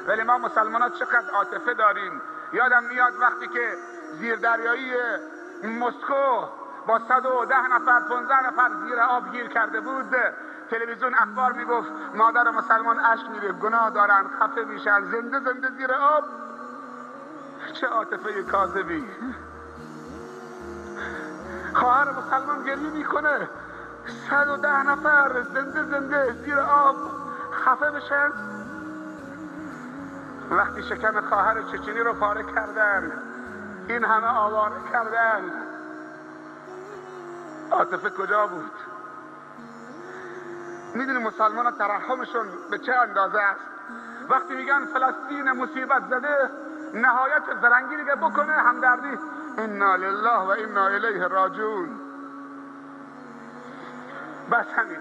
ولی ما مسلمان ها چقدر عاطفه داریم. یادم میاد وقتی که زیردریایی مسکو با 110 نفر 15 نفر زیر آب گیر کرده بود، تلویزیون اخبار میگفت مادر مسلمان اشک میره، گناه دارن، خفه میشن، زنده زنده زیر آب. چه عاطفه کاذبی. خواهر مسلمان گریه میکنه، 110 نفر زنده زنده زیر آب خفه بشن. وقتی شکم خواهر چچنی رو پاره کردن، این همه آواره کردن، عاطفه کجا بود؟ میدونی مسلمان ها ترحمشون به چه اندازه است؟ وقتی میگن فلسطین مصیبت زده، نهایت زرنگی دیگه بکنه همدردی، انا لله و انا الیه راجعون. بس همین،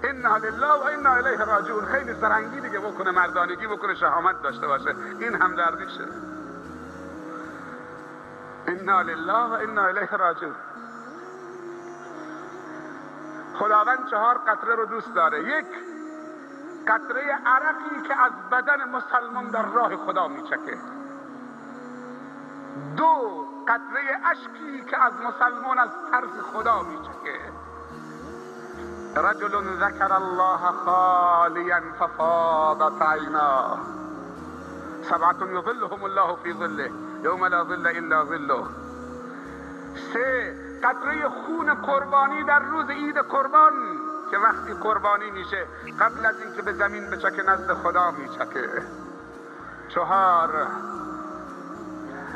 انا لله و انا الیه راجعون. خیلی زرنگی دیگه بکنه، مردانگی بکنه، شهامت داشته باشه، این همدردیشه. انا لله و انا الیه راجعون. خداوند 4 قطره رو دوست داره. 1 قطره عرقی که از بدن مسلمان در راه خدا میچکه. 2 قطره اشکی که از مسلمان از ترس خدا میچکه. رجل ذکر الله خالیا ففاضت عیناه 7 یظلهم الله فی ظله یوم لا ظل الا ظله. 3 قطره خون قربانی در روز عید قربان که وقتی قربانی میشه قبل از اینکه به زمین بچکه نزد خدا میچکه. 4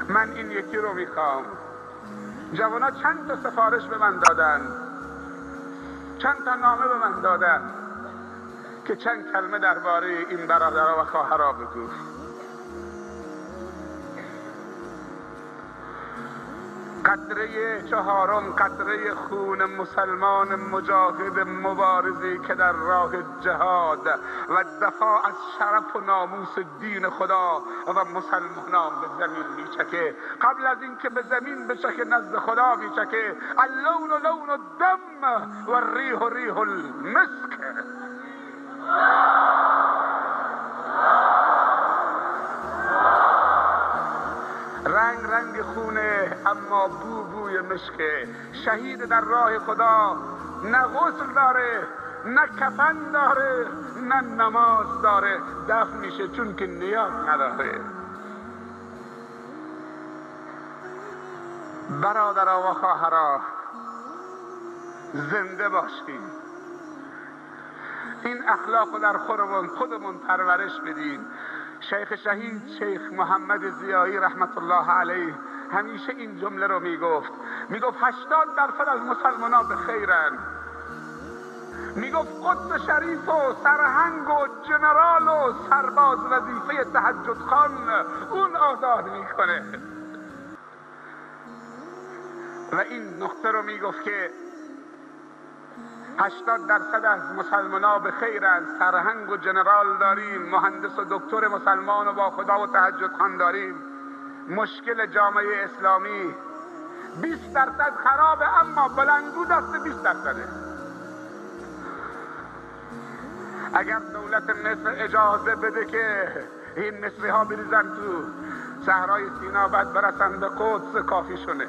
من این یکی رو میخوام. جوانا چند تا سفارش به من دادن، چند تا نامه به من دادن که چند کلمه درباره این برادرها و خواهرها بگو. قطره 4 قطره خون مسلمان مجاهد مبارزی که در راه جهاد و دفاع از شرف و ناموس دین خدا و مسلمانان به زمین میچکه. قبل از اینکه به زمین بچکه نزد خدا میچکه. اللون لون الدم و الریح ریح المسک. رنگ رنگ خونه اما بو بوی مشکه. شهید در راه خدا نه غسل داره، نه کفن داره، نه نماز داره، دفن میشه چون که نیاز نداره. برادرها و خواهرها زنده باشیم. این اخلاق رو در خودمون پرورش بدیم. شیخ شهید شیخ محمد ضیایی رحمت الله علیه همیشه این جمله رو میگفت 80% از مسلمان ها به خیرن. میگفت قدس شریف و سرهنگ و جنرال و سرباز وظیفه تهجد خان اون آزاد میکنه. و این نقطه رو میگفت که 80% از مسلمان ها به خیرن. سرهنگ و جنرال داریم، مهندس و دکتر مسلمان و با خدا و تهجد خان داریم. مشکل جامعه اسلامی 20% خرابه، اما بلندگو دست 20%. اگر دولت مصر اجازه بده که این مصری ها بریزن تو صحرای سینا بعد برسن به قدس کافی شونه.